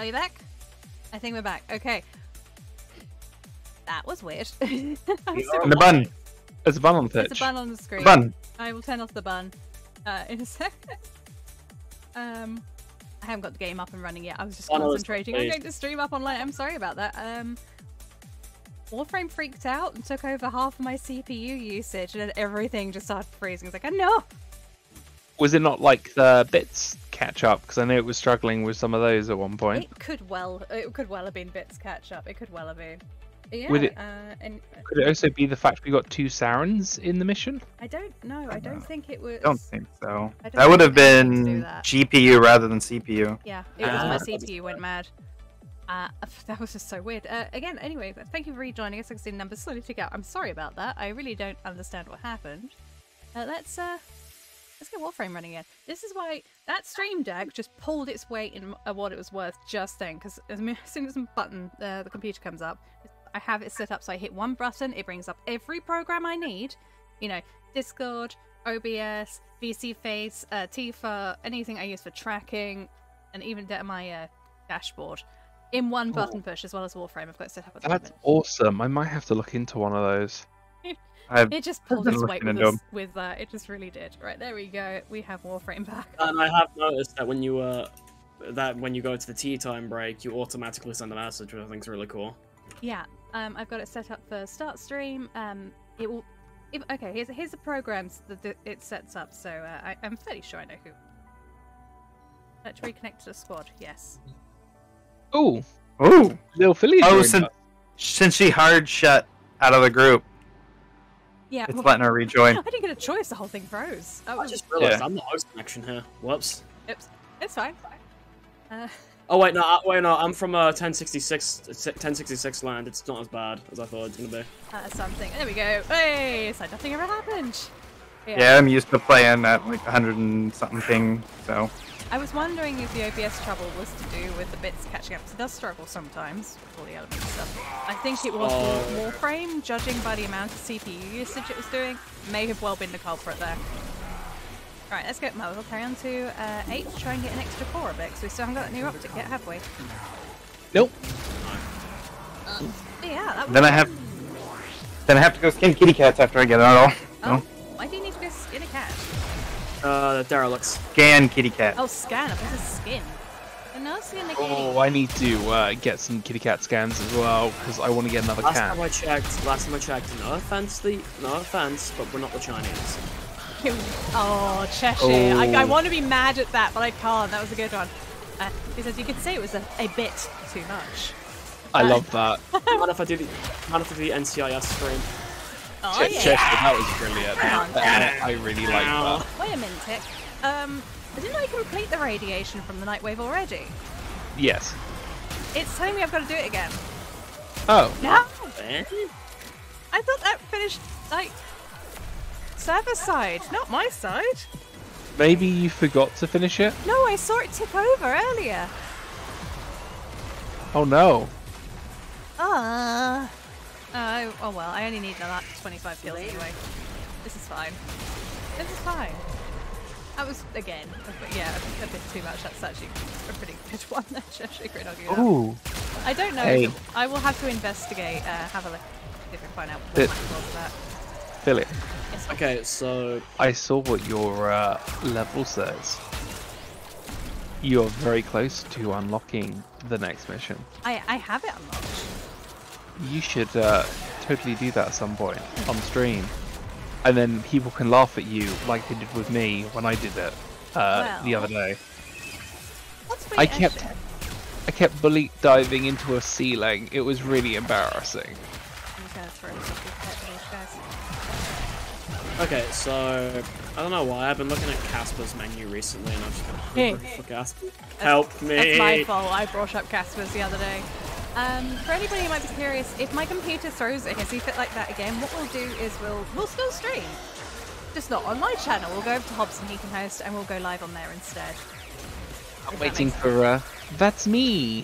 Are you back? I think we're back. Okay. That was weird. And the bun. There's a bun on the pitch. There's a bun on the screen. Bun. I will turn off the bun in a sec. I haven't got the game up and running yet. I was just concentrating on getting the stream up online. I'm sorry about that. Warframe freaked out and took over half of my CPU usage, and then everything just started freezing. It's like, no. Was it not like the bits catch up? Because I know it was struggling with some of those at one point. It could well have been bits catch up. It could well have been. Yeah. Could it also be the fact we got 2 Sarens in the mission? I don't know. I don't think it was. I don't think so. That would have been GPU rather than CPU. Yeah, it was my CPU went mad. That was just so weird. Again, anyway, thank you for rejoining us. I can see the numbers slowly tick out. I'm sorry about that. I really don't understand what happened. Let's get Warframe running again. This is why that stream deck just pulled its weight in what it was worth just then. Because as soon as the computer comes up, I have it set up so I hit one button, it brings up every program I need. You know, Discord, OBS, VC Face, Tifa, anything I use for tracking, and even my dashboard. In one button push, as well as Warframe. I've got it set up at the moment. That's awesome. I might have to look into one of those. It just pulled its weight with that. It just really did. Right, there we go. We have Warframe back. And I have noticed that when you go to the tea time break, you automatically send a message, which I think is really cool. Yeah, I've got it set up for start stream. It will. Okay, here's the programs that it sets up. So I'm fairly sure I know who. Let's reconnect to the squad. Yes. Oh, little Philly. Oh, since she hard shut out of the group. Yeah, it's letting her rejoin. I didn't get a choice. The whole thing froze. I just realized I'm the host connection here. Whoops. Oops. It's fine. Oh wait, no. I'm from 1066 land. It's not as bad as I thought it was gonna be. Something. There we go. Hey, it's like nothing ever happened. Yeah, I'm used to playing at like 100 and something ping, so. I was wondering if the OBS trouble was to do with the bits catching up. It does struggle sometimes with all the elements stuff. I think it was Warframe, judging by the amount of CPU usage it was doing, may have well been the culprit there. Right, let's go. We'll carry on to 8 to try and get an extra core a bit, because we still haven't got that new optic yet, have we? Nope. Yeah, that was Then I have to go skin kitty cats after I get it all. Oh, why do you need to go skin a cat? The derelicts. Scan kitty cat. Oh, scan. I thought it was skin. No skin the kitty. Oh, I need to get some kitty cat scans as well because I want to get another cat. Last time I checked. No offense, but we're not the Chinese. Oh, Cheshire. Oh. I want to be mad at that, but I can't. That was a good one. Because you could say it was a bit too much. I love that. Mind if I do the NCIS stream? Oh, yeah. Cheshire, that was brilliant. I really like that. Wait a minute, Tick. Didn't I complete the radiation from the Nightwave already? Yes. It's telling me I've got to do it again. Oh. No! I thought that finished, like, server side, not my side. Maybe you forgot to finish it? No, I saw it tick over earlier. Oh no. Oh well, I only need that 25 kills anyway. This is fine. This is fine. That was, again, a bit too much. That's actually a pretty good one there, Cheshire Grid. Ooh. I don't know. Hey. I will have to investigate, have a look, see if I can find out what my cause of that. Philip. Yes, okay, so... I saw what your level says. You are very close to unlocking the next mission. I have it unlocked. You should totally do that at some point on stream. And then people can laugh at you like they did with me when I did it the other day. I kept bullet diving into a ceiling. It was really embarrassing. Okay, so I don't know why I've been looking at Casper's menu recently, and I've just been for Casper. Help me! That's my fault. I brought up Casper's the other day. For anybody who might be curious, if my computer throws it, see fit like that again, what we'll do is we'll still stream. Just not on my channel. We'll go over to Hobson, he can host, and we'll go live on there instead. I'm waiting for, that's me!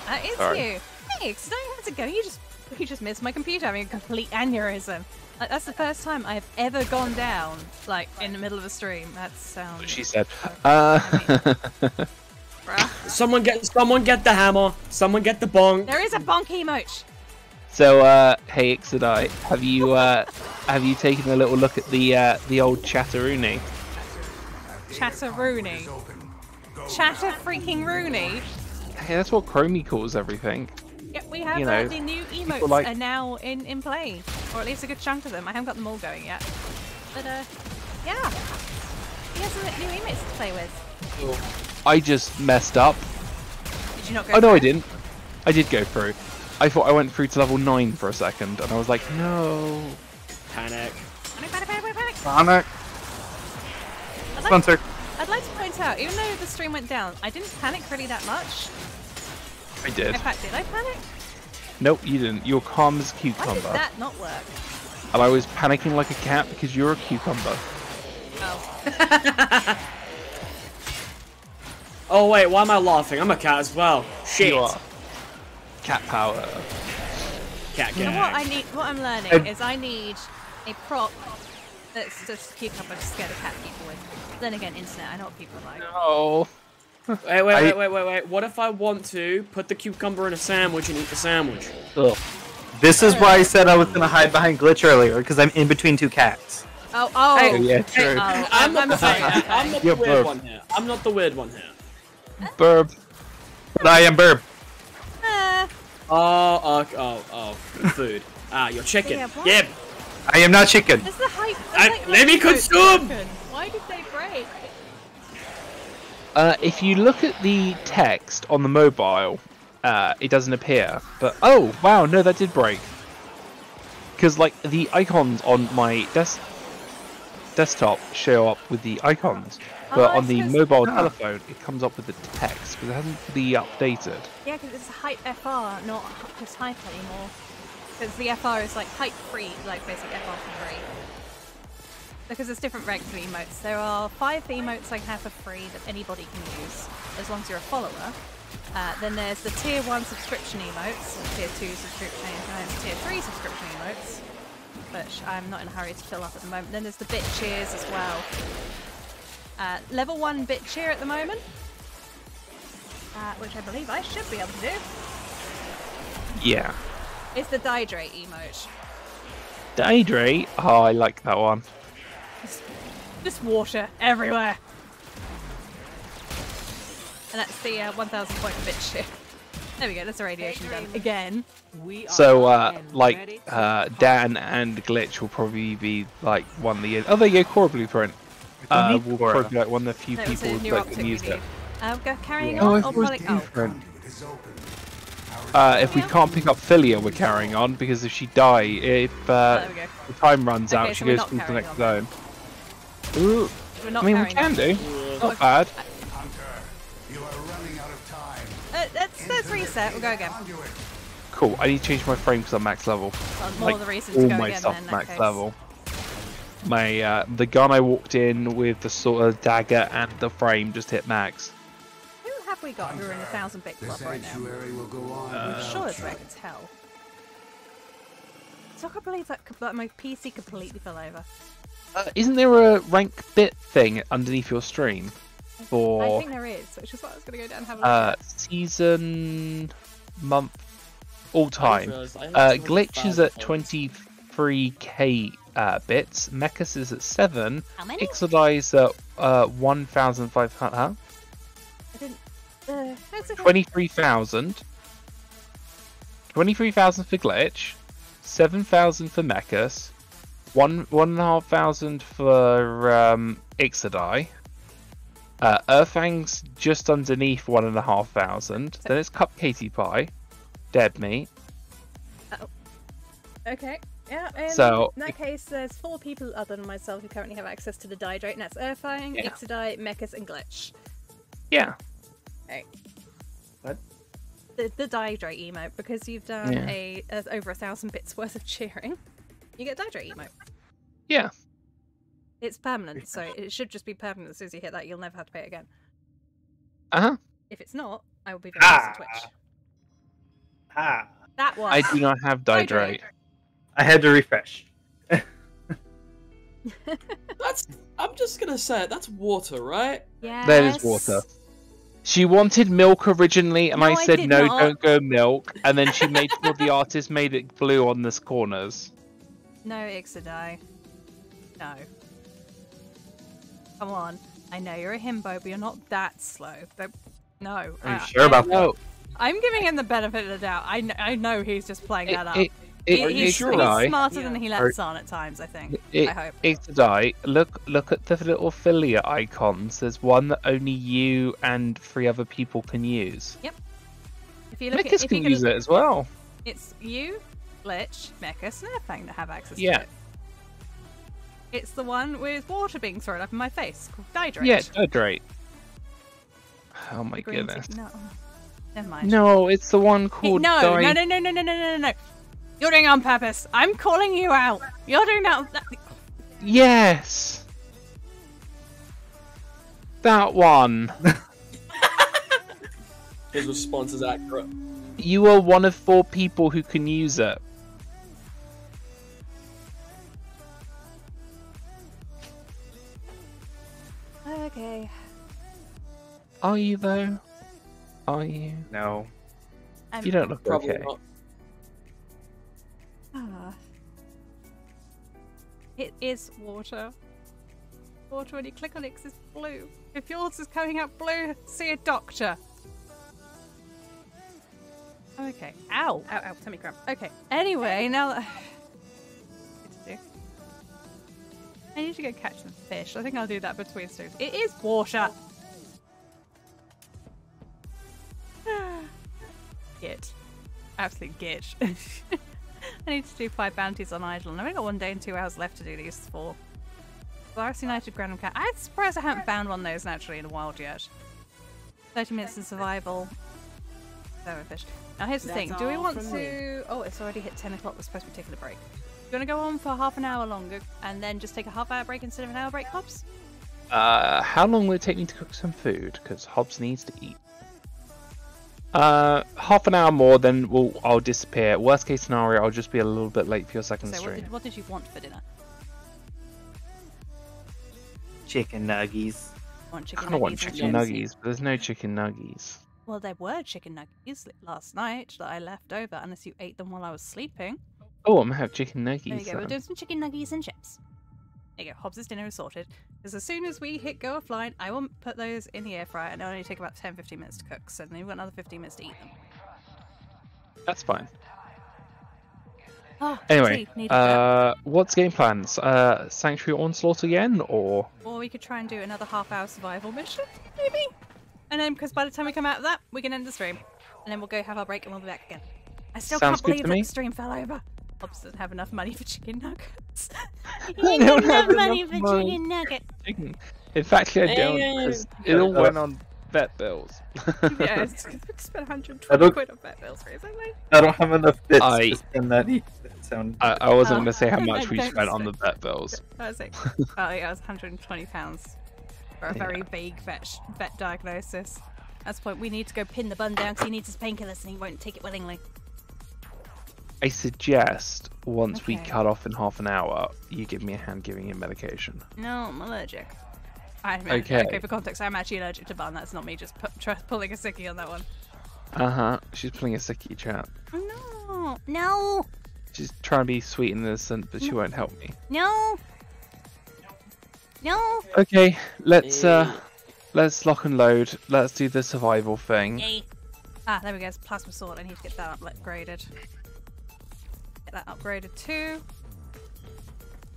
That is you! Thanks! No, how's it going? You just missed my computer having a complete aneurysm. Like, that's the first time I've ever gone down, like, in the middle of a stream. That sounds... What she said. Bruh. Someone get the hammer. Someone get the bonk. There is a bonk emote. So, hey Ixodai, have you taken a little look at the old Chatteroony? Chatteroony. Chatter freaking Rooney. Hey, that's what Chromie calls everything. Yep, we have the new emotes like... are now in play, or at least a good chunk of them. I haven't got them all going yet, but yeah, he has some new emotes to play with. I just messed up. Did you not go? Oh no, through? I didn't. I did go through. I thought I went through to level 9 for a second, and I was like, no. Panic. Sonic. Sponsor. I'd like to point out, even though the stream went down, I didn't panic really that much. I did. In fact, did I panic? Nope, you didn't. You were calm as a Why cucumber. did that not work? And I was panicking like a cat because you're a cucumber. Oh. Oh wait, why am I laughing? I'm a cat as well. Shit. You are. Cat power. Cat So gang. what I'm learning is I need a prop that's just a cucumber to scare the cat people with. Then again, internet, I know what people are like. No. Wait. What if I want to put the cucumber in a sandwich and eat the sandwich? Ugh. This is why I said I was gonna hide behind Glitch earlier, because I'm in between two cats. Oh. Oh, yeah, true. Oh, I'm not the You're weird burp. one here. I'm not the weird one here. Burb. But I am Burb. Food. Ah, you're chicken. Yeah, what? Yeah. I am not chicken. Is the hype? Let me consume! Why did they break? If you look at the text on the mobile, it doesn't appear. But oh wow, no, that did break. Because like the icons on my desktop show up with the icons, but on the mobile telephone it comes up with the text because it hasn't fully updated. Yeah, because it's hype FR, not just hype anymore. Because the FR is like hype free, like basically FR for free. Because there's different regs for emotes. There are 5 emotes I have for free that anybody can use, as long as you're a follower. Then there's the tier 1 subscription emotes, and tier 2 subscription emotes, tier 3 subscription emotes, which I'm not in a hurry to fill up at the moment. Then there's the bit cheers as well. Level 1 bit cheer at the moment, which I believe I should be able to do. Yeah. It's the Dihydrate emote. Dihydrate? Oh, I like that one. Just water everywhere. And that's the 1,000 point bit shit. There we go, that's the radiation done. Again. So, like, Dan and Glitch will probably be, like, one of the... Oh, there you go, Core Blueprint. Will probably be, like, one of the few people that can use it. Go carrying on, or Blueprint. If we can't pick up Philia, we're carrying on, because if she if the time runs out, she goes through to the next zone. Ooh. I mean, we can do. Not bad. Let's reset. We'll go again. Cool. I need to change my frame because I'm max level. More like, the reason all to go my again, stuff then, max case. level. My the gun I walked in with the sort of dagger and the frame just hit max. Who have we got who are in the 1,000 bit club right now? I'm sure it's where I can tell. So I can't believe that my PC completely fell over. Isn't there a rank bit thing underneath your stream? For I think there is, which is what I was going to go down and have a look at. Season, month, all time. Glitch is at 23k bits. Mechas is at 7. How many? Ixodai is at 1,500. Huh? I didn't. 23,000. 23,000 for Glitch. 7,000 for Mechas. 1,500 for Ixodai. Earthang's just underneath 1,500. Then it's Cupcakey Pie, Dead Meat. Oh. Okay. Yeah. So in that case, there's 4 people other than myself who currently have access to the Dihydrate, and that's Earthang, Ixodai, Mechas, and Glitch. Yeah. Okay. What? The Dihydrate emote, because you've done over 1,000 bits worth of cheering, you get Dihydrate emote. Yeah. It's permanent, so it should just be permanent. As soon as you hit that, you'll never have to pay it again. If it's not, I will be very nice on Twitch. That was. I do not have Dihydrate. I had to refresh. I'm just gonna say it. That's water, right? Yeah. That is water. She wanted milk originally, and No, I said did no, not. don't go milk. And then she made sure the artist made it blue on the corners. No, Ixodai. No. Come on. I know you're a himbo, but you're not that slow. No. Are you sure about that? No, I'm giving him the benefit of the doubt. I know he's just playing that up. Are you He's sure? smarter than he lets on at times, I think. I hope. Ixodai, look at the little affiliate icons. There's one that only you and 3 other people can use. Yep. If you look Mechas if can you use it as well. It's you, Glitch, Mechas, and Airfang that have access to Yeah. it. It's the one with water being thrown up in my face, called Dihydrate. Yeah, Hydrate. Oh my Green goodness. tea- No. Never mind. No, it's the one called No. Di- You're doing it on purpose. I'm calling you out. You're doing that. Yes. That one. His response is accurate. You are one of 4 people who can use it. Okay. Are you though? Are you? No. You don't look Probably okay. not. It is water. Water, when you click on it, it's blue. If yours is coming out blue, see a doctor. Okay. Ow. Ow, ow. Tummy cramp. Okay. Anyway, now that... I need to go catch some fish. I think I'll do that between streams. It is water. Git. Absolute git. I need to do 5 bounties on Idle, and I've only got 1 day and 2 hours left to do these 4. Virus United Random Cat. I'm surprised I haven't found one of those naturally in the wild yet. 30 minutes in survival. Fish. Now here's the thing. Do we want to... Oh, it's already hit 10 o'clock. We're supposed to be taking a break. Do you want to go on for half an hour longer and then just take a half-hour break instead of an hour break, Hobbs? How long will it take me to cook some food? Because Hobbs needs to eat. Half an hour more, then I'll disappear. Worst case scenario, I'll just be a little bit late for your second So stream. what did you want for dinner? Chicken nuggies. Want I chicken kind of want nuggets and chicken chips? nuggies, but there's no chicken nuggies. Well, there were chicken nuggets last night that I left over, unless you ate them while I was sleeping. Oh, I'm gonna have chicken nuggies. There you go. We're then. doing some chicken nuggets and chips. There you go. Hobbs' dinner is sorted. Because as soon as we hit go offline, I will put those in the air fryer, and it'll only take about 10-15 minutes to cook. So then we've got another 15 minutes to eat them. That's fine. Oh, Anyway, tea. Needed that. what's game plans? Sanctuary Onslaught again, or? Or we could try and do another half-hour survival mission, maybe? And then, because by the time we come out of that, we can end the stream. And then we'll go have our break and we'll be back again. I still Sounds can't good believe to that me. the stream fell over. Hobbs doesn't have enough money for chicken nuggets. I He don't doesn't have have money enough for money. chicken nuggets. In fact, I don't, because it all went on vet bills. Yeah, it's spent 120 I don't- quid on vet bills recently. I don't have enough bits I- to spend that. That sound. I wasn't Oh. going to say how much we Don't spent on the spend- vet bills. I was like, oh yeah, it was £120 for a very vague vet diagnosis. That's the point. We need to go pin the bun down because he needs his painkillers and he won't take it willingly. I suggest once we Okay. cut off in half an hour, you give me a hand giving him medication. No, I'm allergic. Okay. For context, I'm actually allergic to bun. That's not me just pulling a sickie on that one. She's pulling a sickie, chat. No, no, She's trying to be sweet and innocent, but she won't help me. no, no. Okay, let's lock and load. Let's do the survival thing. Yay. Ah, there we go. It's plasma sword. I need to get that upgraded. Get that upgraded too.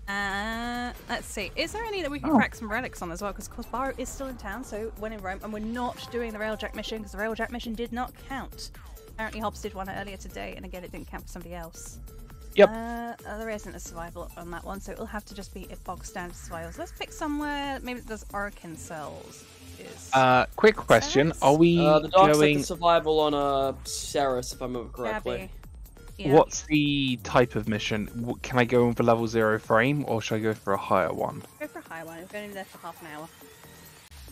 Let's see. Is there any that we can crack some relics on as well? Because of course Baro is still in town, so when in Rome, and we're not doing the Railjack mission because the Railjack mission did not count. Apparently Hobbs did one earlier today, and again it didn't count for somebody else. Yep. There isn't a survival on that one, so it'll have to just be a bog standard survival. So let's pick somewhere. Maybe there's Orkin cells. Quick question: Ceres? Are we The dark going? sector survival on Ceres, if I remember correctly. Gabby. Yeah. What's the type of mission? Can I go in for level 0 frame, or should I go for a higher one? Go for a high one. We're going to be there for half an hour.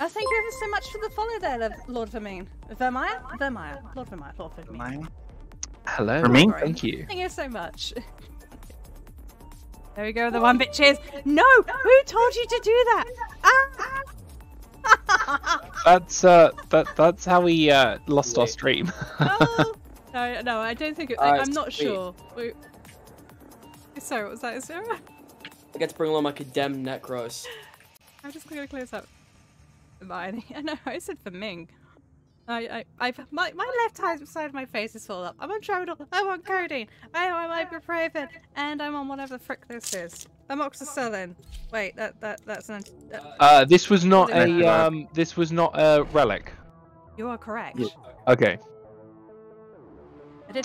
Oh, thank you ever so much for the follow there, Lord Vermeer. Vermeer? Vermeer. Lord Vermeer. Lord Vermeer. Mine? Hello. For me? Thank you. Thank you so much. There we go, the one bit cheers. No! Who told you to do that? Ah! that's how we lost our stream. Oh, no, I don't think it. I'm not sure. Wait. Sorry, what was that, Sarah? I get to bring along my condemned Necros. I'm just gonna close up. Mine. No, I said for Ming. My left side of my face is full up. I'm on Tramadol, I'm on codeine, I'm on ibuprofen, and I'm on whatever the frick this is. Amoxicillin. Wait, that's an. This was not a relic. You are correct. Yeah. Okay.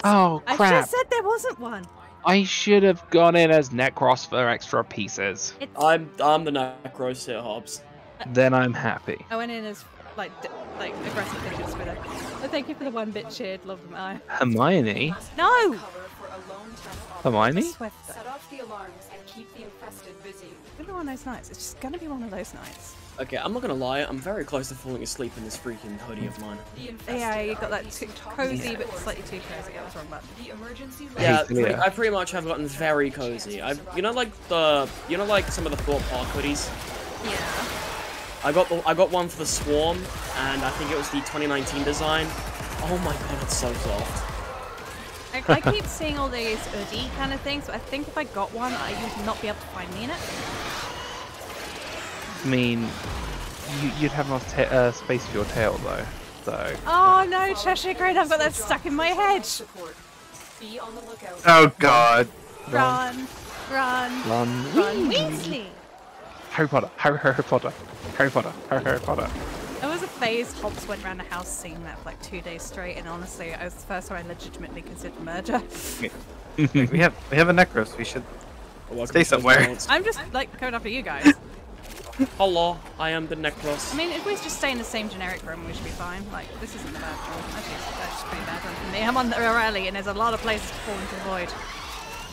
Oh crap! I just said there wasn't one. I should have gone in as Necros for extra pieces. I'm the Necros here, Hobbs. Then I'm happy. I went in as like aggressive fidget spinner. Oh, thank you for the 1-bit cheered. Love them. Hermione. No. Hermione. Set off the alarms and keep the infested busy. It's gonna be one of those nights. It's just gonna be one of those nights. Okay, I'm not gonna lie. I'm very close to falling asleep in this freaking hoodie of mine. Yeah, you got that cozy, but slightly too cozy. I was wrong about. The emergency. Yeah, I pretty much have gotten very cozy. You know, like some of the Thought Park hoodies. Yeah. I got one for the Swarm, and I think it was the 2019 design. Oh my god, it's so soft. I keep seeing all these hoodie kind of things, but I think if I got one, I would not be able to find me in it. I mean, you'd have enough space for your tail though. So. Oh no, Cheshire Great! I've got that stuck in my head. Be on the lookout. Oh god. Run, Weasley. Harry Potter. There was a phase Hobbs went around the house singing that for like 2 days straight, and honestly, it was the first time I legitimately considered murder. we have a Necros. We should stay somewhere. I'm just like going after you guys. Hello, I am the Necros. I mean, if we just stay in the same generic room, we should be fine. Like, this isn't a bad room. Actually, that's just pretty bad room for me. I'm on the rally, and there's a lot of places to fall into the void.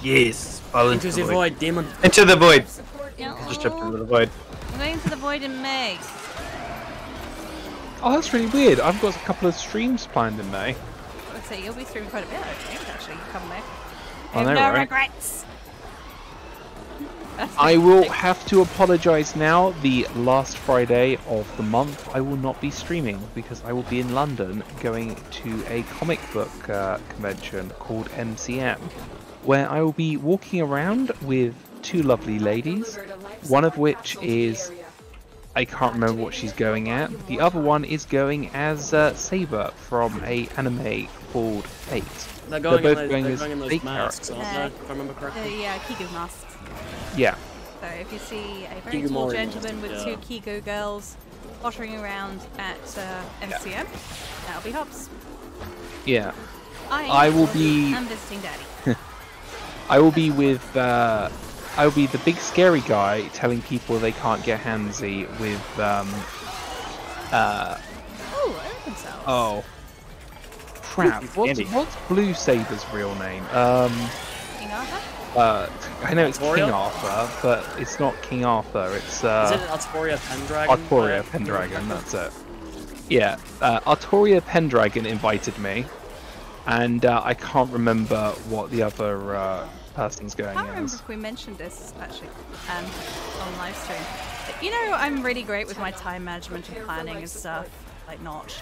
Yes, fall into the void, demon. Into the void. Yeah. Just jumped into the void. I'm going into the void in May. Oh, that's really weird. I've got a couple of streams planned in May. Let's say you'll be streaming quite a bit, I think, actually. You come May. I know, no right? regrets. I will have to apologise now. The last Friday of the month, I will not be streaming because I will be in London going to a comic book convention called MCM, where I will be walking around with two lovely ladies, one of which is, I can't remember what she's going at. The other one is going as Saber from a anime called Fate. They're both going in as those fake masks, characters. aren't they? If I remember correctly. Yeah, Kigu masks. Yeah. So if you see a very Kigu tall Mori gentleman masks, with two Kigu girls pottering around at MCM, that'll be Hobbs. Yeah. I will be. I'm visiting Daddy. I will be with. I will be the big scary guy telling people they can't get handsy with. Oh, Open Cells. Oh. Crap. What's Blue Saber's real name? King Arthur? I know it's Artoria? King Arthur, but it's not King Arthur. It's Is it Artoria Pendragon? Artoria Pendragon. That's it. Yeah, Artoria Pendragon invited me, and I can't remember what the other person's going I can't remember as. if we mentioned this actually on live stream. But, you know, I'm really great with my time management and planning and stuff. Like Notch.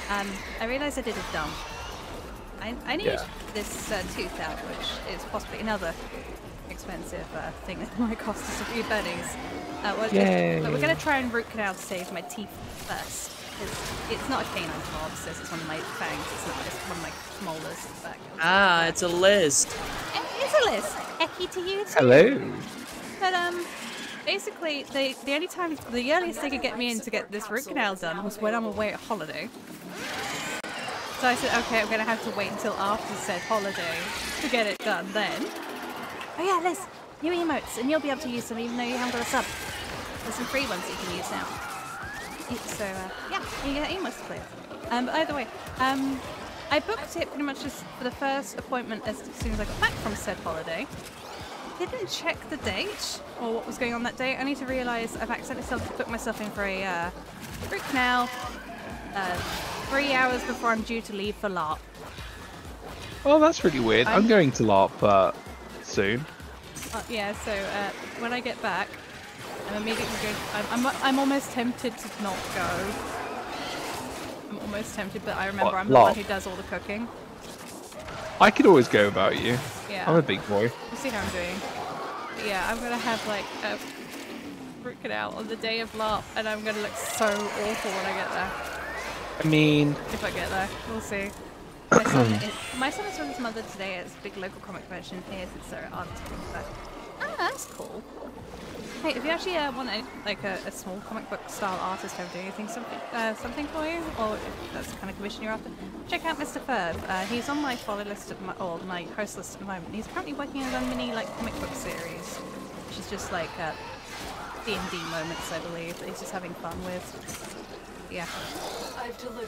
I realised I did it dumb. I need this tooth out, which is possibly another expensive thing that might cost us a few pennies. But we're going to try and root canal to save my teeth first. It's not a canine claw, it's one of my fangs. It's one of my molars. Ah, it's a list. It's a list. Ecky to you too. Hello. But basically, the earliest they could get me in to get this root canal done was when I'm away at holiday. So I said, okay, I'm going to have to wait until after said holiday to get it done then. Oh yeah, Liz, new emotes, and you'll be able to use them even though you haven't got a sub. There's some free ones that you can use now. So, yeah, you get emotes to play. But either way, I booked it pretty much just for the first appointment as soon as I got back from said holiday. Didn't check the date or what was going on that day. I need to realise I've accidentally booked myself in for a root canal 3 hours before I'm due to leave for LARP. Oh, that's really weird. I'm going to LARP soon. Yeah, so when I get back, I'm immediately going. I'm almost tempted to not go, I'm almost tempted, but I remember I'm the Lop. one who does all the cooking. I could always go about you. Yeah. I'm a big boy. We'll see how I'm doing. But yeah, I'm gonna have like a fruit out on the day of LARP, and I'm gonna look so awful when I get there. I mean, If I get there, we'll see. My son is with his mother today at this big local comic convention here since they're at Argentine. That's cool. Hey, if you actually want a small comic book style artist over doing anything, something for you, or if that's the kind of commission you're after, check out MisterFerv. He's on my follow list or my host list at the moment. He's currently working on a mini comic book series, which is just like D&D moments, I believe, that he's just having fun with. Yeah.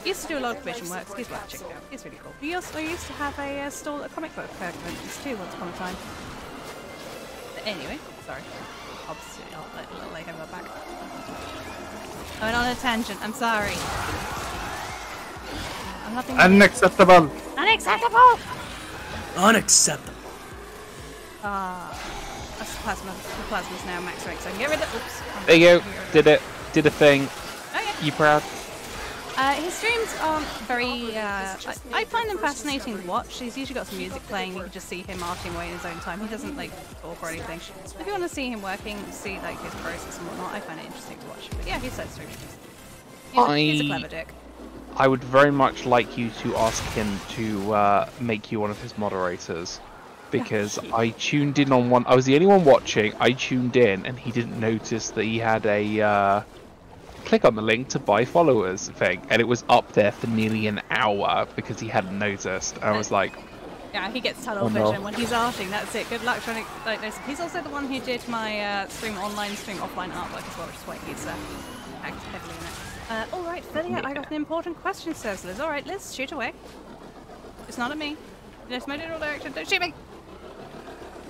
He used to do a lot of commission work, so he's worth checking out. He's really cool. He also used to have a stall at comic book conventions too once upon a time. But anyway, sorry. I'll lay him back. I went on a tangent, I'm sorry. I'm nothing. Unacceptable! Unacceptable! Unacceptable. That's the plasma. The plasma's now max rank, so I can get rid of. Oops. there you go. Did it. Did a thing. Oh yeah. You proud? His streams aren't very. I find them fascinating to watch. He's usually got some music playing. You can just see him marching away in his own time. He doesn't talk or anything. If you want to see him working, see his process and whatnot, I find it interesting to watch. But yeah, he's so streaming. He's a clever dick. I would very much like you to ask him to make you one of his moderators. Because I tuned in on one. I was the only one watching. I tuned in, and he didn't notice that he had a. Click on the link to buy followers thing, and it was up there for nearly an hour because he hadn't noticed. I was like, yeah, he gets tunnel vision when he's arting. That's it. Good luck trying to notice. He's also the one who did my stream offline artwork as well, which is why he's acted heavily in it. All right, Philia, I got an important question, says Liz. All right, Liz, shoot away. It's not at me. Just made it all direction. Don't shoot me.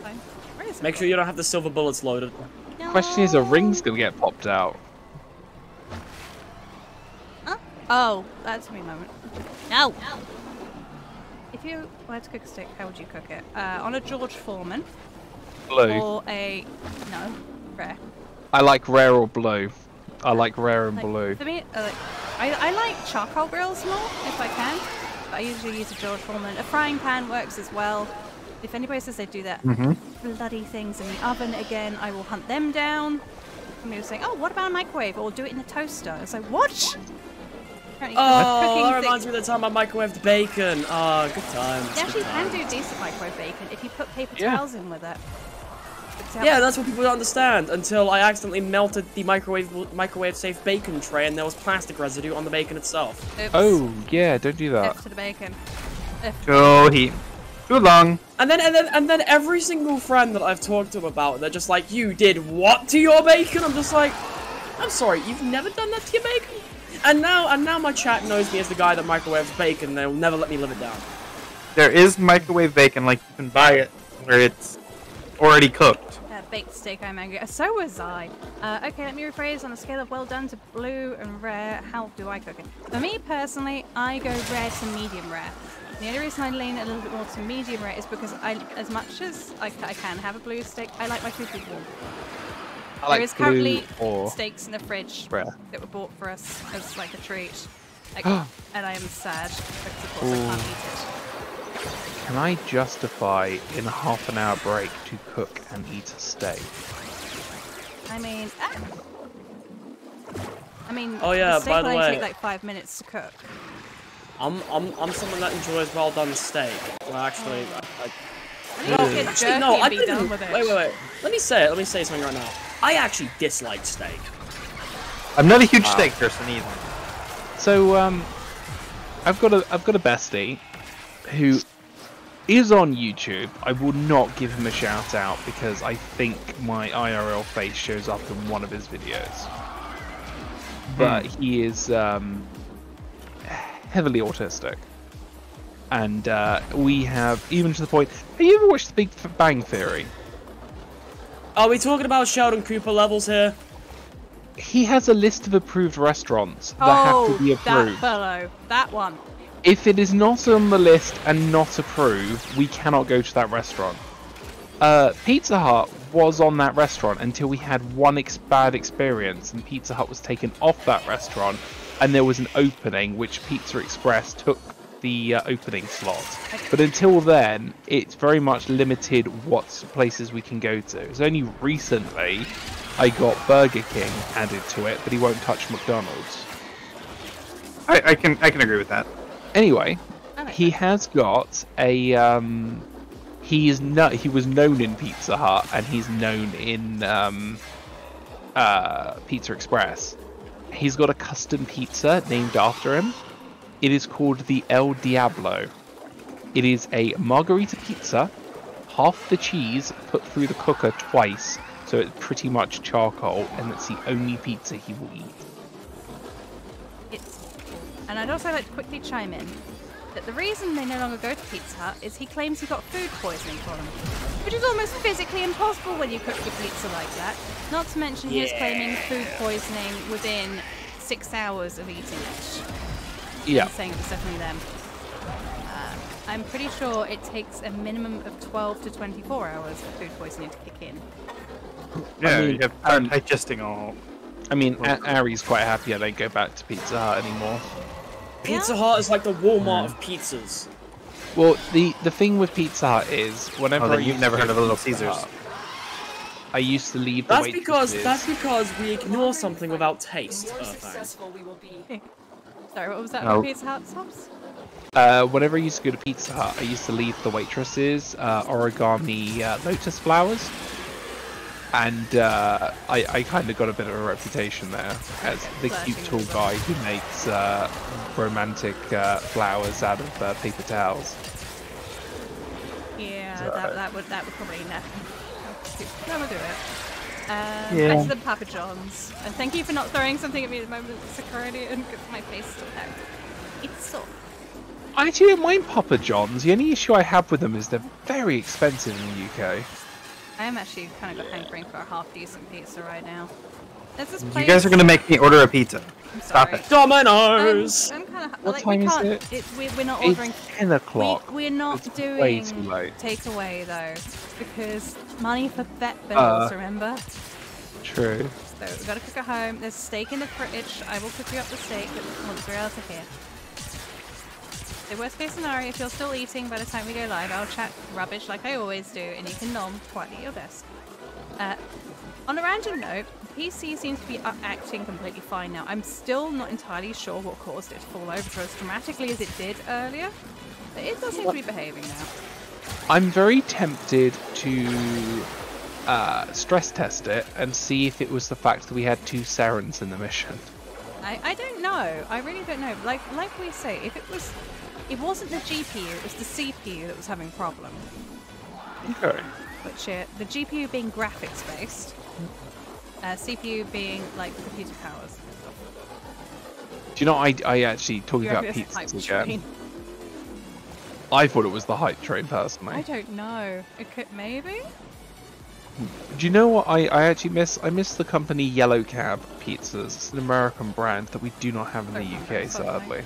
Fine. Where is it? Make sure you don't have the silver bullets loaded. No. question is, a ring's gonna get popped out. Oh, that's me moment. No! If you were to cook a steak, how would you cook it? On a George Foreman? Blue. Or a... no, rare. I like rare or blue. I like rare and blue. For me, I like charcoal grills more, if I can. But I usually use a George Foreman. A frying pan works as well. If anybody says they do that bloody things in the oven again, I will hunt them down. Somebody was saying, oh, what about a microwave? Or do it in a toaster. I was like, what? Oh, that reminds me of the time I microwaved bacon. Oh, good times. You actually can do decent microwave bacon if you put paper towels in with it. Yeah, that's what people don't understand. Until I accidentally melted the microwave-safe bacon tray, and there was plastic residue on the bacon itself. Oops. Oh yeah, don't do that. F to the bacon. Too heat. Too long. And then every single friend that I've talked to about, they're just like, "You did what to your bacon?" I'm just like, "I'm sorry, you've never done that to your bacon." And now my chat knows me as the guy that microwaves bacon. They'll never let me live it down. There is microwave bacon, like you can buy it where it's already cooked. Baked steak, I'm angry. So was I. Okay, let me rephrase. On a scale of well done to blue and rare, how do I cook it? For me personally, I go rare to medium rare. The only reason I lean a little bit more to medium rare is because as much as I can have a blue steak, I like my food to be warm. There is currently steaks in the fridge that were bought for us as like a treat, and I am sad because of course I can't eat it. Can I justify in a half an hour break to cook and eat a steak? I mean, oh yeah, the steak by the will only way, take like 5 minutes to cook. I'm someone that enjoys well done steak. Well, actually, No, I didn't. Wait. Let me say something right now. I actually dislike steak. I'm not a huge steak person either. So I've got a bestie who is on YouTube. I will not give him a shout out because I think my IRL face shows up in one of his videos. But he is heavily autistic. And we have, even to the point, have you ever watched The Big Bang Theory? Are we talking about Sheldon Cooper levels here? He has a list of approved restaurants that have to be approved. That fellow. That one. If it is not on the list and not approved, we cannot go to that restaurant. Pizza Hut was on that restaurant until we had one bad experience, and Pizza Hut was taken off that restaurant and there was an opening which Pizza Express took the opening slot. But until then, it's very much limited what places we can go to. It's only recently I got Burger King added to it, but he won't touch McDonald's. I can agree with that. Anyway, he has got a he was known in Pizza Hut, and he's known in Pizza Express. He's got a custom pizza named after him. It is called the El Diablo. It is a margarita pizza, half the cheese put through the cooker twice, so it's pretty much charcoal, and it's the only pizza he will eat. And I'd also like to quickly chime in that the reason they no longer go to Pizza Hut is he claims he got food poisoning from them, which is almost physically impossible when you cook your pizza like that. Not to mention he was claiming food poisoning within 6 hours of eating it. Yeah. And saying it was definitely them. I'm pretty sure it takes a minimum of 12 to 24 hours for food poisoning to kick in. Yeah, I mean, you have to start digesting all. I mean, Ari's quite happy I don't go back to Pizza Hut anymore. Pizza Hut is like the Walmart of pizzas. Well, the thing with Pizza Hut is whenever you've never heard of Little Caesars. I used to leave the waitresses. That's because we ignore something without taste. The more successful we will be. Sorry, what was that for Pizza Hut subs? Whenever I used to go to Pizza Hut, I used to leave the waitresses origami lotus flowers. And I kind of got a bit of a reputation there as the cute tall guy who makes romantic flowers out of paper towels. Yeah, that would probably never. That would do it. Yeah. Back to the Papa John's. And thank you for not throwing something at me at the moment, security, and my face still hurt. It's so. I actually don't mind Papa John's. The only issue I have with them is they're very expensive in the UK. I am actually kind of hankering for a half-decent pizza right now. There's this place... You guys are gonna make me order a pizza. I'm Stop sorry. it. Domino's! I'm kind of... What like, time we is can't, it? We're not ordering... It's 10 o'clock. We're not It's doing way too late. takeaway, though. Because money for vet bills, remember? True. So we've got to cook at home. There's steak in the fridge. I will cook you up the steak once we're out of here. The worst case scenario, if you're still eating by the time we go live, I'll chat rubbish like I always do, and you can nom quietly at your desk. On a random note, PC seems to be acting completely fine now. I'm still not entirely sure what caused it to fall over as dramatically as it did earlier, but it does seem to be behaving now. I'm very tempted to stress test it and see if it was the fact that we had 2 Serens in the mission. I don't know. I really don't know. Like we say, if it wasn't the GPU, it was the CPU that was having a problem. Okay. Which the GPU being graphics based, CPU being like computer powers. Do you know, I actually, talking about pizzas again, I thought it was the hype train personally. I don't know. It could, maybe? Do you know what I actually miss? I miss the company Yellow Cab Pizzas. It's an American brand that we do not have in the UK, sadly.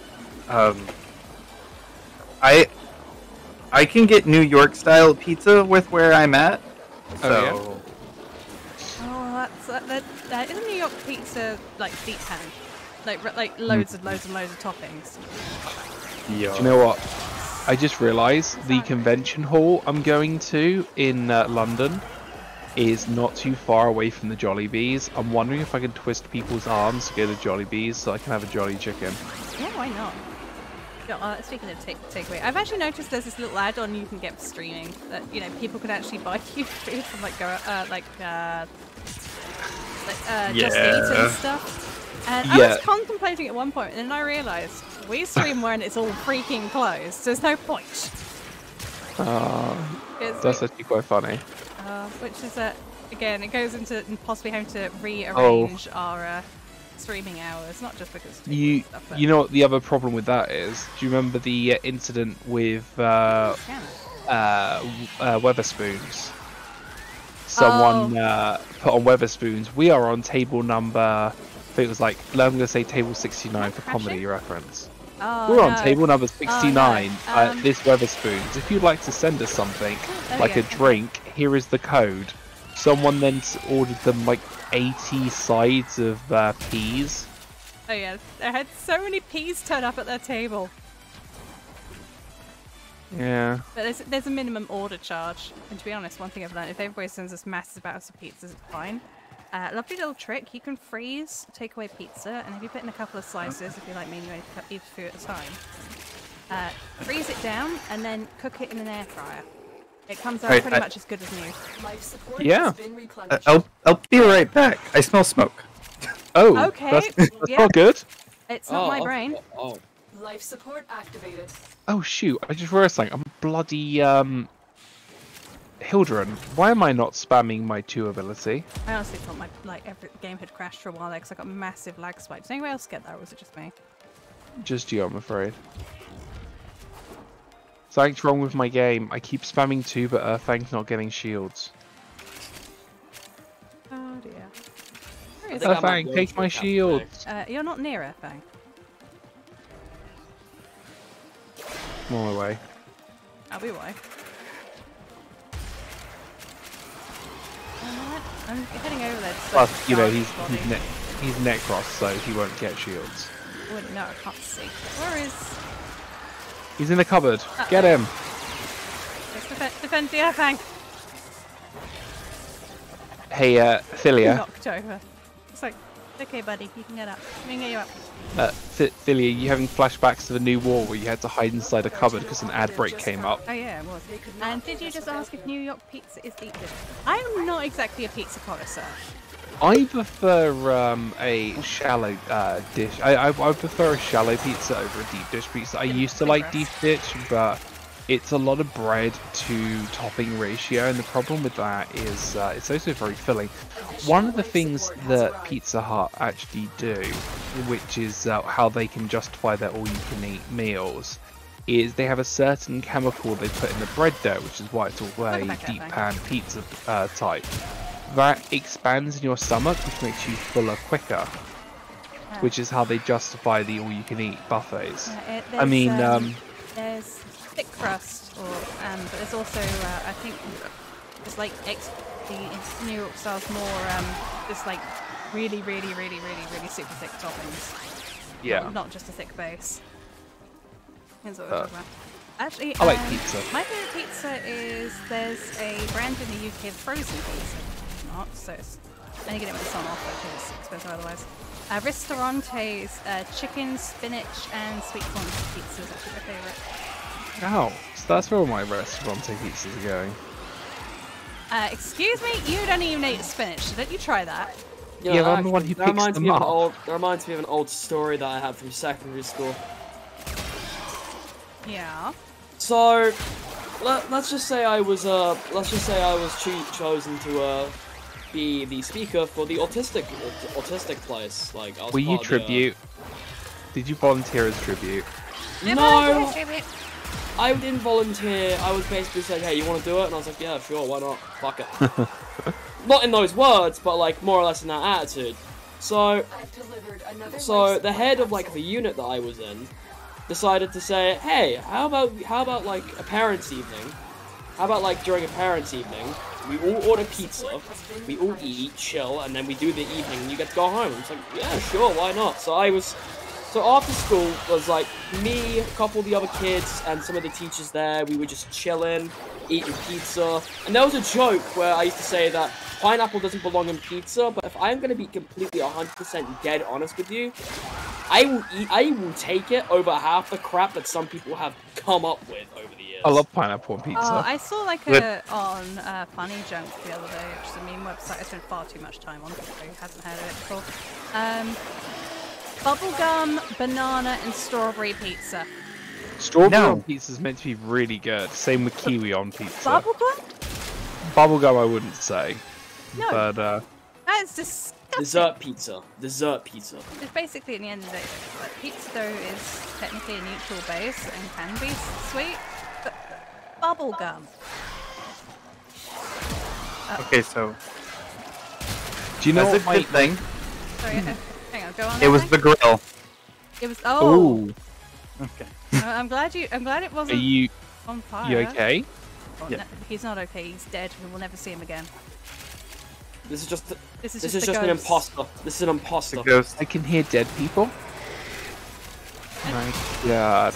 I can get New York style pizza with where I'm at. So. Oh, that isn't New York pizza like deep pan, like loads and loads and loads of toppings. Yeah. Do you know what? I just realised the convention hall I'm going to in London is not too far away from the Jollibees. I'm wondering if I can twist people's arms to go to Jollibees so I can have a Jolly Chicken. Yeah, why not? Speaking of takeaway, I've actually noticed there's this little add-on you can get for streaming that people can actually buy you food from Just Eat and stuff. And I was contemplating at one point, and then I realised we stream when it's all freaking closed, so there's no point. That's actually quite funny. Which is again, it goes into possibly having to rearrange our streaming hours, not just because you know what the other problem with that is? Do you remember the incident with Weatherspoons? Someone put on Weatherspoons. We are on table number, I think it was like, I'm going to say table 69 for comedy reference. We're on table number 69 at this Weatherspoons. If you'd like to send us something, like a drink, here is the code. Someone then ordered them like 80 sides of peas. Oh yeah, I had so many peas turn up at their table. Yeah. But there's a minimum order charge. And to be honest, one thing I've learned, if everybody sends us massive amounts of pizzas, it's fine. Lovely little trick, you can freeze takeaway pizza, and if you put in a couple of slices, if you like me, you only eat a few at a time. Freeze it down, and then cook it in an air fryer. It comes out pretty much as good as new. Life support Yeah. has been replenished. I'll be right back. I smell smoke. Oh, Okay, that's yeah. not good. It's not my brain. Life support activated. Oh shoot, I just realized something. I'm bloody, Hildren. Why am I not spamming my 2 ability? I honestly thought my every game had crashed for a while there because I got massive lag spikes. Did anyone else get that, or was it just me? Just you, I'm afraid. Something's wrong with my game. I keep spamming 2, but Earthfang's not getting shields. Oh dear. Where is Earthfang, take my shields! You're not near Earthfang. I'm on my way. I'll be why. I'm heading over there. Plus, you know, he's Necros, so he won't get shields. Oh, no, I can't see. Where is... He's in the cupboard. Get him! Let's defend the Earthfang! Hey, Philia. Knocked over. It's like, okay, buddy, you can get up. Let me get you up. Philia, you having flashbacks to the new war where you had to hide inside a cupboard because an ad break came up? Oh yeah, it was. And did you just ask if New York pizza is deep dish? I am not exactly a pizza connoisseur. I prefer a shallow dish. I prefer a shallow pizza over a deep dish pizza. I used to like deep dish, but it's a lot of bread to topping ratio, and the problem with that is it's also very filling. One of the things that Pizza Hut actually do, which is how they can justify their all-you-can-eat meals, is they have a certain chemical they put in the bread dough, which is why it's all a deep pan pizza type. That expands in your stomach, which makes you fuller quicker, which is how they justify the all-you-can-eat buffets. I mean, there's thick crust, but there's also I think it's like the New York style's more just like really super thick toppings. Yeah. Not just a thick base. Here's what we're talking about. Actually, I like pizza. My favorite pizza is there's a brand in the UK, frozen pizza. Not so it's only get it with the sun off because it's expensive otherwise. Ristorante's chicken, spinach, and sweet corn pizza is actually my favorite. Oh, so that's where all my restaurante pizzas are going. Excuse me, you don't even eat spinach, so don't you try that. Yeah, but I'm the one who picks them up. That reminds me of an old story that I had from secondary school. Yeah. So, let's just say I was chosen to be the speaker for the autistic place. Like, I was Were you tribute? Did you volunteer as tribute? No, I didn't volunteer. I was basically saying, hey, you want to do it? And I was like, yeah, sure, why not? Fuck it. Not in those words, but like more or less in that attitude. So the head of like the unit that I was in decided to say, hey, how about like a parents' evening? How about like during a parents' evening, we all order pizza, we all eat, chill, and then we do the evening, and you get to go home. It's like, yeah, sure, why not? So after school was like me, a couple of the other kids, and some of the teachers there. We were just chilling, eating pizza, and there was a joke where I used to say that pineapple doesn't belong in pizza. But if I'm gonna be completely 100% dead honest with you, I will take it over half the crap that some people have come up with over the years. I love pineapple on pizza. Oh, I saw like on Funny Junk the other day, which is a meme website I spent far too much time on, for who hasn't heard of it before. Bubblegum, banana, and strawberry pizza. Strawberry on pizza is meant to be really good. Same with kiwi on pizza. Bubblegum? Bubblegum I wouldn't say. No. But, that's disgusting. Dessert pizza. Dessert pizza. It's basically, at the end of the day, like, pizza dough is technically a neutral base and can be sweet, but bubblegum. Okay, so... Do you know that's what a good thing? Sorry, hang on, go on. It was the grill. It was, Ooh. Okay. I'm glad it wasn't Are you on fire. you okay? Oh, Yeah. no, he's not okay, he's dead, we will never see him again. This is just This is an ghost. imposter. This is an imposter. The ghost. I can hear dead people. My God.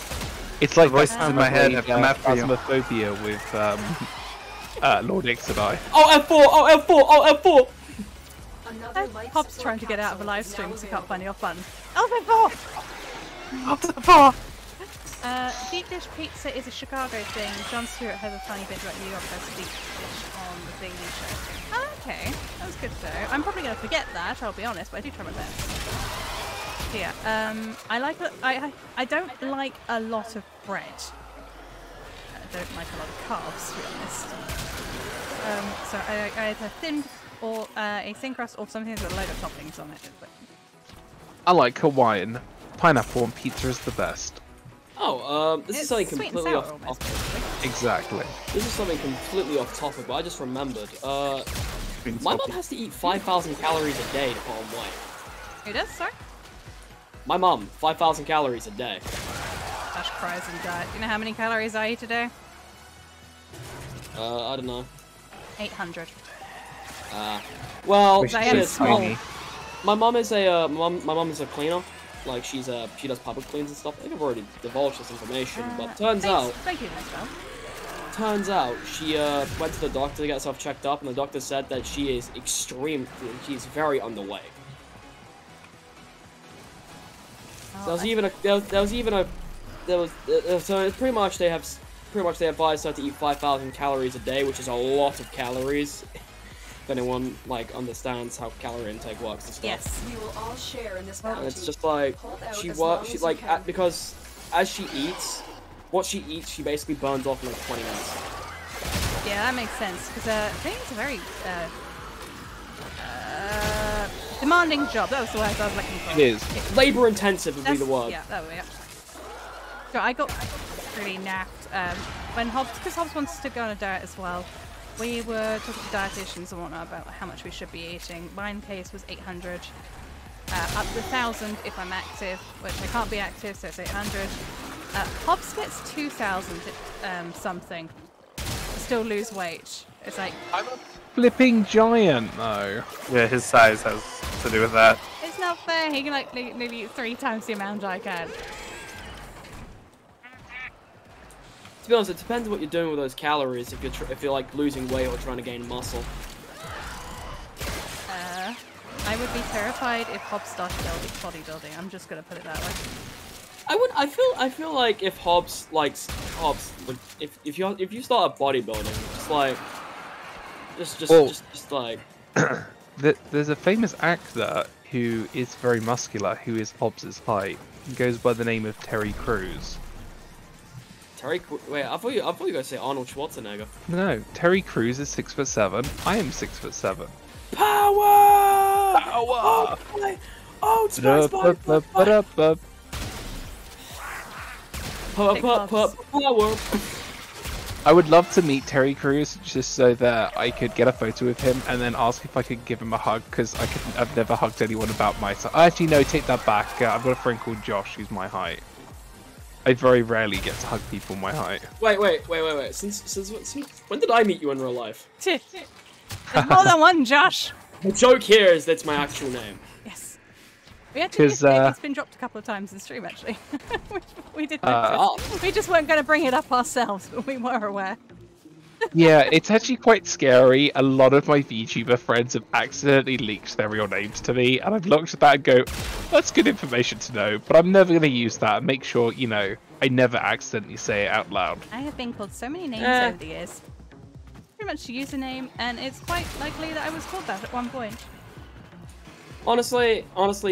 It's like The voices in my head have come after you. Phasmophobia with Lord Ixodai. Oh, F4! Oh, F4! Oh, F4! Another life Hop's support trying to get out of a capsule live is stream now because he can't find the available. off button. Oh, deep dish pizza is a Chicago thing. Jon Stewart has a funny bit about New York as deep dish on the Daily Show. Oh, okay, that was good though. I'm probably gonna forget that. I'll be honest, but I do try my best. Yeah. I like. I don't like a lot of bread. I don't like a lot of carbs, to be honest. So I either thin or a thin crust or something with a load of toppings on it. But... I like Hawaiian. Pineapple on pizza is the best. Oh, this is It's something sweet and completely sour off almost, topic. basically. Exactly. This is something completely off topic, but I just remembered. My mom has to eat 5,000 calories a day to put on weight. Who does? Sorry? My mom, 5,000 calories a day. Dash cries and diet. Do you know how many calories I eat a day? I don't know. 800. Well, I am shit, small. my mom is a my mom is a cleaner. Like she does public cleans and stuff. I think I've already divulged this information, but turns out Thank you, Mister. she went to the doctor to get herself checked up, and the doctor said that she is she's very underweight. So it's pretty much they advised her to eat 5,000 calories a day, which is a lot of calories. If anyone like understands how calorie intake works and stuff. Yes. We will all share in this And bounty. it's just like Hold out she as long works. She as you like can. because as she eats, what she eats, she basically burns off in like 20 minutes. Yeah, that makes sense because I think it's a very demanding job. That was the word I was looking for. It is. Labor intensive would be That's- the word. Yeah, that way. Yeah. So I got really napped when because Hobbs wants to go on a diet as well. We were talking to dietitians and whatnot about how much we should be eating. Mine case was 800, up to 1,000 if I'm active, which I can't be active, so it's 800. Hobbs gets 2,000 something. Still lose weight. It's like I'm a flipping giant, though. Yeah, his size has to do with that. it's not fair. He can like nearly 3 times the amount I can. To be honest, it depends what you're doing with those calories. If you're like losing weight or trying to gain muscle. I would be terrified if Hobbs started bodybuilding. I'm just gonna put it that way. I feel like if Hobbs would, if you start a bodybuilding, just like There's a famous actor who is very muscular, who is Hobbs's height. He goes by the name of Terry Crews. Wait, I thought you were gonna say Arnold Schwarzenegger. No, Terry Crews is 6'7". I am 6'7". Power! Power! Oh, it's nice, power! I would love to meet Terry Crews just so that I could get a photo with him and then ask if I could give him a hug because I've never hugged anyone about my size. Actually, no, take that back. I've got a friend called Josh who's my height. I very rarely get to hug people my height. Wait. Since when did I meet you in real life? There's more than one Josh. The joke here is that's my actual name. Yes. We actually, 'Cause, it's been dropped a couple of times in stream actually. we did notice. We just weren't going to bring it up ourselves, but we were aware. Yeah, it's actually quite scary. A lot of my VTuber friends have accidentally leaked their real names to me, and I've looked at that and go, that's good information to know, but I'm never going to use that and make sure, I never accidentally say it out loud. I have been called so many names over the years. Pretty much a username, and it's quite likely that I was called that at one point. Honestly,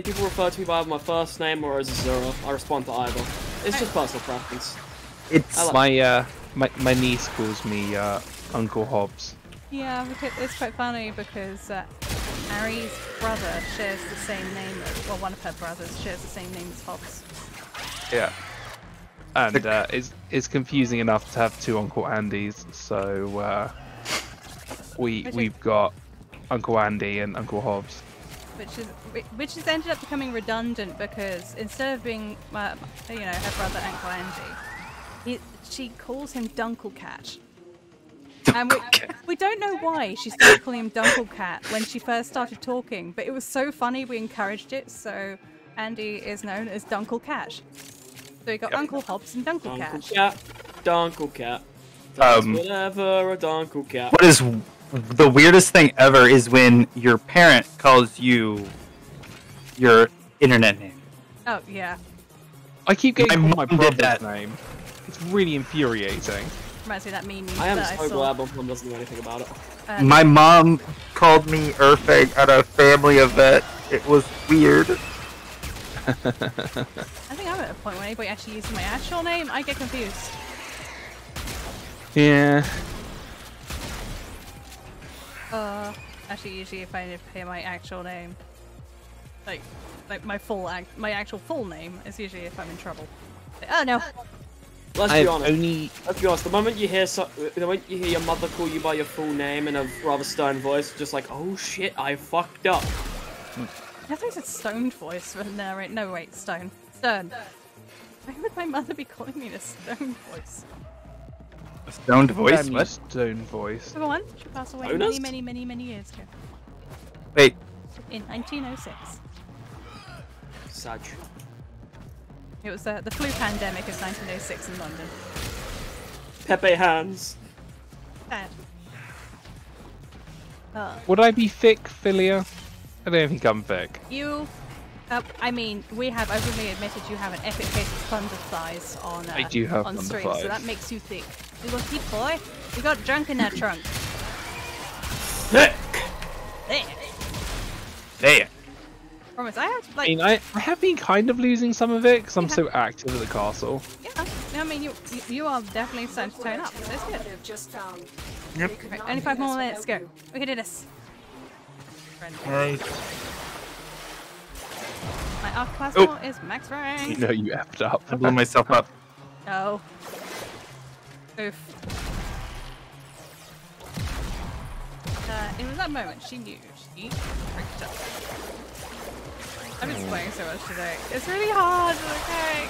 people refer to me by my first name or as a Zero. I respond to either. It's just personal preference. It's My niece calls me Uncle Hobbs. Yeah, because it's quite funny because Ari's brother shares the same name, one of her brothers shares the same name as Hobbs. Yeah. And is confusing enough to have two Uncle Andys, so we've got Uncle Andy and Uncle Hobbs. Which has ended up becoming redundant because instead of being her brother Uncle Andy, she calls him Dunkle Cat. And we don't know why she started calling him Dunkle Cat when she first started talking, but it was so funny we encouraged it, so Andy is known as Dunkle Cat. So we got Uncle Hobbs and Dunkle Cat. Dunkle Cat. That's whatever a Dunkle Cat. What is the weirdest thing ever is when your parent calls you your internet name. Oh, yeah. I keep getting My my mom did brother's that. name. It's really infuriating. Reminds me of that meme I am that I so saw. glad my mom doesn't know anything about it. My mom called me Urfeg at a family event. It was weird. I think I'm at a point where anybody actually uses my actual name, I get confused. Yeah. Actually, usually if I hear my actual name, like my actual full name is usually if I'm in trouble. Oh no. Let's be honest. Only... The moment you hear your mother call you by your full name in a rather stern voice, just like, oh shit, I fucked up. I think it's stoned voice, but no, wait, stone. Stern. Why would my mother be calling me in a stone voice? A stoned voice? Damn, What? Stone voice. Number one, she passed away Bonus? many years ago. Wait. In 1906. Sag. It was the flu pandemic of 1906 in London. Pepe hands. Bad. Would I be thick, Philia? I don't think I'm thick. You, I mean, we have openly admitted you have an epic case of thunder thighs on I do have on thunder stream, thighs. so that makes you thick. You got deep boy. You got drunk in that trunk. Thick. There. There. Promise. I have I like. mean, I have been kind of losing some of it because I'm so active at the castle. Yeah. I mean, you are definitely starting to tone up. So it's good. I've just found. Yep. Right, only 5 more minutes. Go. We can do this. Hey. My arc class score is max rank. You know you effed up. I blew myself up. No. Oof. It was that moment she knew she freaked up. I've been playing so much today. It's really hard, okay?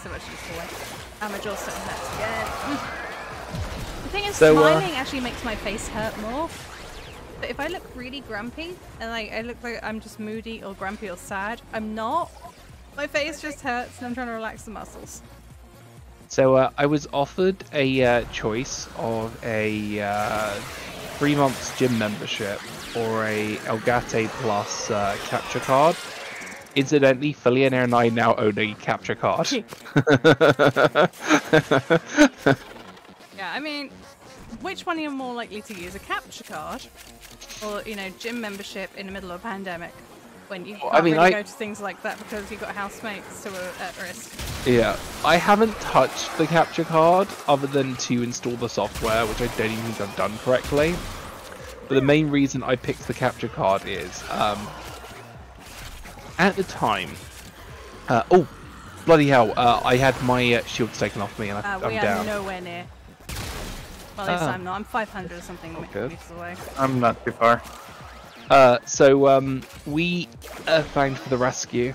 So much display. And my jaw's starting to hurt again. The thing is, So, smiling actually makes my face hurt more. But if I look really grumpy, and I look like I'm just moody or grumpy or sad, I'm not. My face just hurts and I'm trying to relax the muscles. So I was offered a choice of a 3 months gym membership or a Elgato Plus capture card. Incidentally, Philia and I now own a capture card. Yeah, I mean, which one are you more likely to use? A capture card? Or, you know, gym membership in the middle of a pandemic? When you can't really go to things like that because you've got housemates who are at risk. Yeah, I haven't touched the capture card other than to install the software, which I don't even think I've done correctly. But the main reason I picked the capture card is, at the time, oh, bloody hell, I had my shields taken off me and I'm We down. are nowhere near. Well, at least I'm not. I'm 500 or something meters away. I'm not too far. So we thanked for the rescue.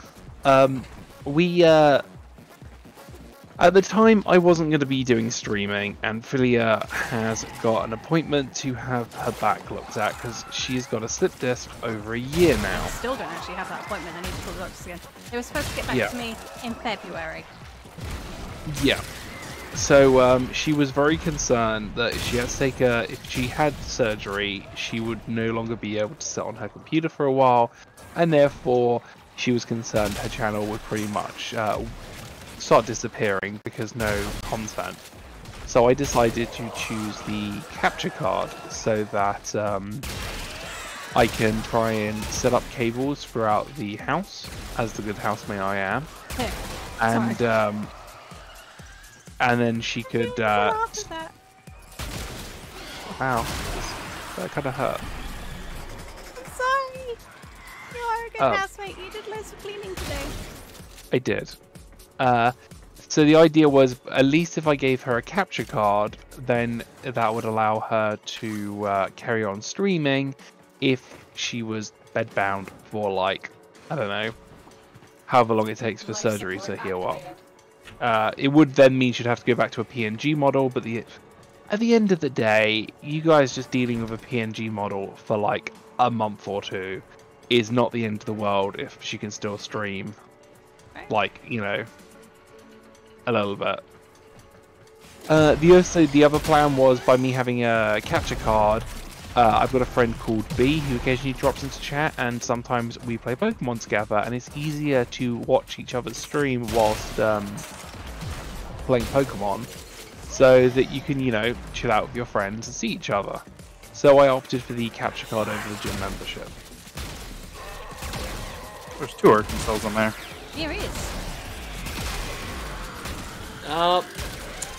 At the time, I wasn't going to be doing streaming, and Philia has got an appointment to have her back looked at because she's got a slip disc over a year now. I still don't actually have that appointment. I need to call the doctors again. They were supposed to get back to me in February. Yeah. So she was very concerned that if she had to take if she had surgery, she would no longer be able to sit on her computer for a while, and therefore she was concerned her channel would pretty much start disappearing because no content. So I decided to choose the capture card so that I can try and set up cables throughout the house, as the good housemate I am, and then she could. Wow, that kind of hurt. Sorry, you are a good housemate. You did loads of cleaning today. I did. So the idea was, at least if I gave her a capture card, then that would allow her to carry on streaming if she was bedbound for, like, I don't know, however long it takes for surgery to heal up. It would then mean you'd have to go back to a PNG model, but at the end of the day, you guys just dealing with a PNG model for like a month or two is not the end of the world if she can still stream, like, you know, a little bit. The other plan was by me having a capture card. I've got a friend called B who occasionally drops into chat, and sometimes we play Pokemon together, and it's easier to watch each other's stream whilst playing Pokemon, so that you can, you know, chill out with your friends and see each other. So I opted for the capture card over the gym membership. There's 2 Arkansas on there. Here is. Oh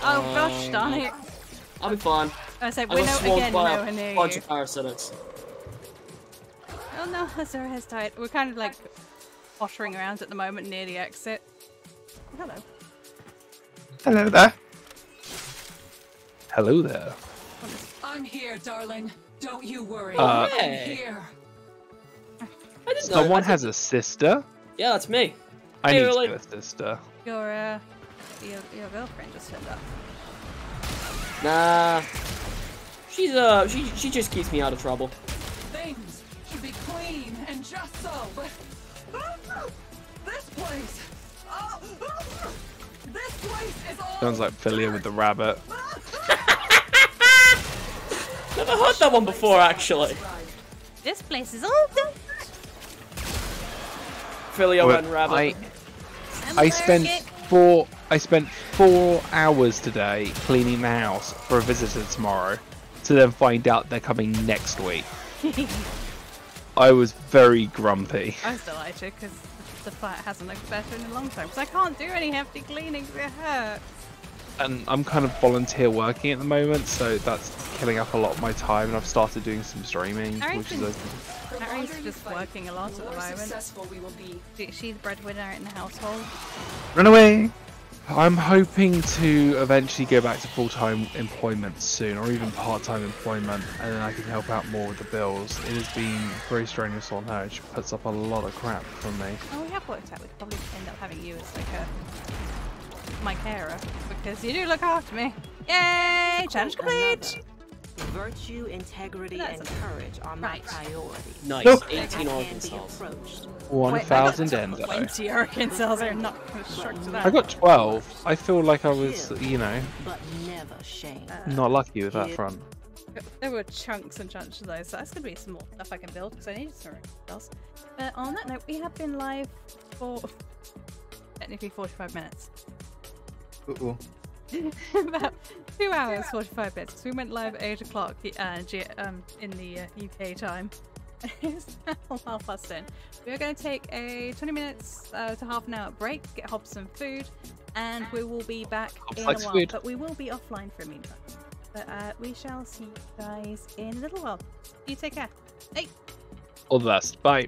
gosh, darn it. I'll be fine. I said, I we're got no, again, swamped by nowhere near a bunch you. of parasitics. Oh no, Zora has died. We're kind of like pottering around at the moment near the exit. Hello. Hello there. Hello there. I'm here, darling. Don't you worry. Hey. I'm here. I didn't know. Someone has a sister? Yeah, that's me. I Hey, need really? to get a sister. Your girlfriend just turned up. Nah. She just keeps me out of trouble. Things should be clean and just so, but this place. This place is all. Sounds like Philia with the rabbit. Never heard that one before, actually. This place is all done. Filio and rabbit. I spent 4 hours today cleaning the house for a visitor tomorrow, to then find out they're coming next week. I was very grumpy. I was delighted because the flat hasn't looked better in a long time. Because I can't do any hefty cleaning, it hurts. And I'm kind of volunteer working at the moment, so that's killing up a lot of my time, and I've started doing some streaming, which is Harry's just working a lot at the moment. Successful we will be. She's the breadwinner in the household. Run away. I'm hoping to eventually go back to full-time employment soon, or even part-time employment, and then I can help out more with the bills. It has been very strenuous on her, and she puts up a lot of crap from me. Oh, we have worked out we could probably end up having you as like my carer, because you do look after me. Yay! Challenge complete! Virtue, integrity, and courage are my priority. Nice. Nope. 18 Can be Arkansas. approached. 1,000 endo. 20 Arkansas are not constructed to that. I got 12. I feel like I was, you know, But never shame. not lucky with that front. There were chunks and chunks of those, so that's going to be some more stuff I can build, because I need some else. But on that note, we have been live for technically 45 minutes. Uh-oh. About 2 hours 45 minutes. So we went live at 8 o'clock in the UK time. It's now 10:30. We are going to take a 20 minutes to half an hour break, get Hobbs some food, and we will be back in a likes while. food. But we will be offline for a meantime. But we shall see you guys in a little while. You take care. Hey. All the best. Bye.